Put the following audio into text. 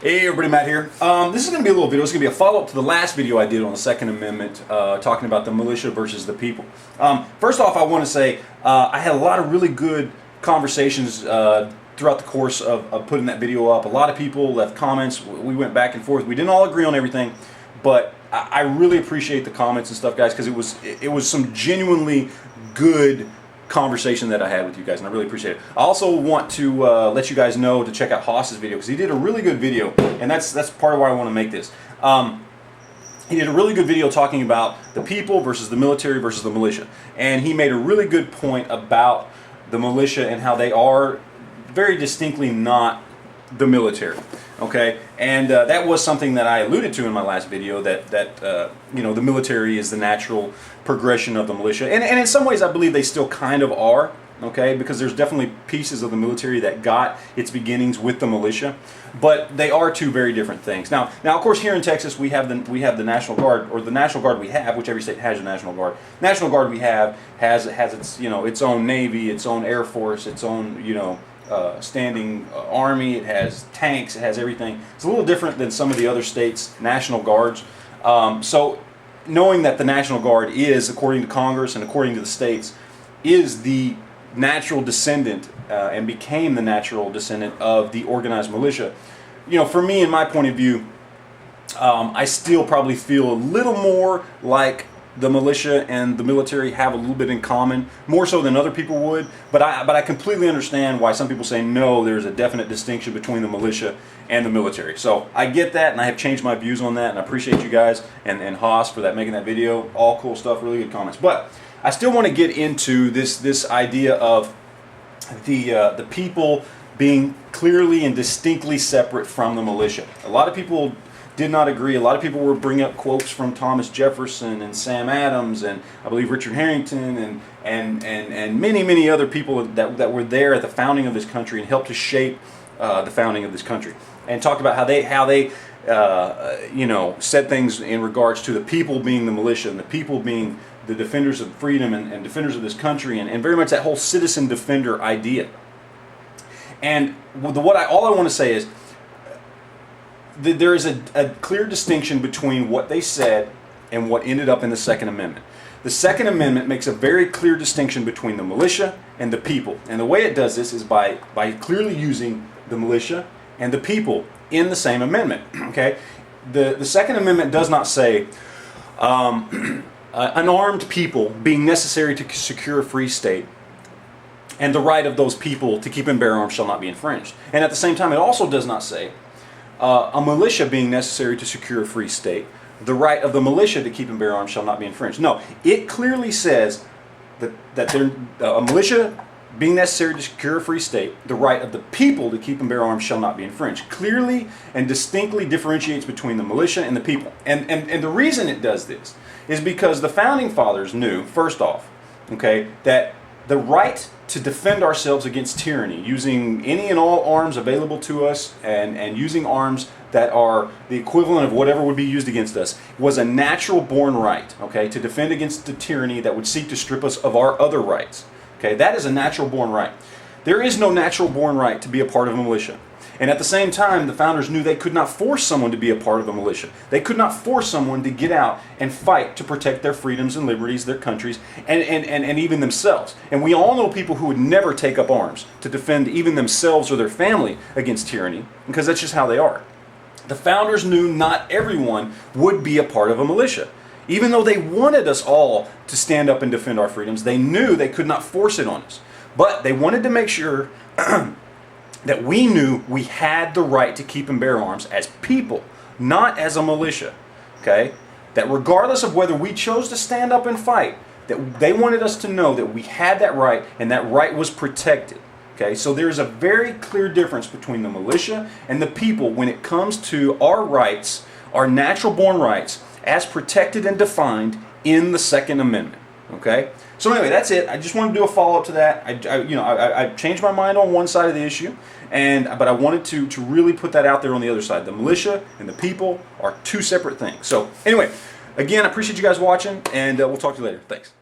Hey everybody, Matt here. This is going to be a little video. It's going to be a follow-up to the last video I did on the Second Amendment, talking about the militia versus the people. First off, I want to say I had a lot of really good conversations throughout the course of putting that video up. A lot of people left comments. We went back and forth. We didn't all agree on everything, but I really appreciate the comments and stuff, guys, because it was some genuinely good conversation that I had with you guys, and I really appreciate it. I also want to let you guys know to check out Haas's video, because he did a really good video, and that's part of why I want to make this. He did a really good video talking about the people versus the military versus the militia, and he made a really good point about the militia and how they are very distinctly not the military. Okay, and that was something that I alluded to in my last video, that you know, the military is the natural progression of the militia, and in some ways I believe they still kind of are. Okay, because there's definitely pieces of the military that got its beginnings with the militia, but they are two very different things. Now of course, here in Texas we have the National Guard, or the National Guard we have, which every state has a National Guard. National Guard we have has its, you know, its own Navy, its own Air Force, its own, you know, standing army. It has tanks, it has everything. It's a little different than some of the other states' National Guards. So knowing that the National Guard is, according to Congress and according to the states, is the natural descendant and became the natural descendant of the organized militia, you know, for me, in my point of view, I still probably feel a little more like the militia and the military have a little bit in common, more so than other people would, but I completely understand why some people say no, there's a definite distinction between the militia and the military. So I get that, and I have changed my views on that, and I appreciate you guys and Haas for that, making that video. All cool stuff, really good comments. But I still want to get into this idea of the people being clearly and distinctly separate from the militia. A lot of people did not agree. A lot of people were bringing up quotes from Thomas Jefferson and Sam Adams, and I believe Richard Harrington, and many other people that were there at the founding of this country and helped to shape the founding of this country, and talked about how they you know, said things in regards to the people being the militia and the people being the defenders of freedom and defenders of this country, and very much that whole citizen defender idea. And all I want to say is there is a clear distinction between what they said and what ended up in the Second Amendment. The Second Amendment makes a very clear distinction between the militia and the people. And the way it does this is by clearly using the militia and the people in the same amendment. Okay? The Second Amendment does not say unarmed people being necessary to secure a free state, and the right of those people to keep and bear arms shall not be infringed. And at the same time, it also does not say a militia being necessary to secure a free state, the right of the militia to keep and bear arms shall not be infringed. No, it clearly says that a militia being necessary to secure a free state, the right of the people to keep and bear arms shall not be infringed. Clearly and distinctly differentiates between the militia and the people. And the reason it does this is because the Founding Fathers knew, first off, okay, that the right to defend ourselves against tyranny, using any and all arms available to us, and using arms that are the equivalent of whatever would be used against us, was a natural born right, okay, to defend against the tyranny that would seek to strip us of our other rights. Okay, that is a natural born right. There is no natural born right to be a part of a militia. And at the same time, the founders knew they could not force someone to be a part of a militia. They could not force someone to get out and fight to protect their freedoms and liberties, their countries, and even themselves. And we all know people who would never take up arms to defend even themselves or their family against tyranny, because that's just how they are. The founders knew not everyone would be a part of a militia. Even though they wanted us all to stand up and defend our freedoms, they knew they could not force it on us. But they wanted to make sure that we knew we had the right to keep and bear arms as people, not as a militia. Okay? That regardless of whether we chose to stand up and fight, that they wanted us to know that we had that right, and that right was protected. Okay? So there's a very clear difference between the militia and the people when it comes to our rights, our natural born rights, as protected and defined in the Second Amendment. Okay? So anyway, that's it. I just wanted to do a follow-up to that. I changed my mind on one side of the issue, but I wanted to really put that out there on the other side. The militia and the people are two separate things. So anyway, again, I appreciate you guys watching, and we'll talk to you later. Thanks.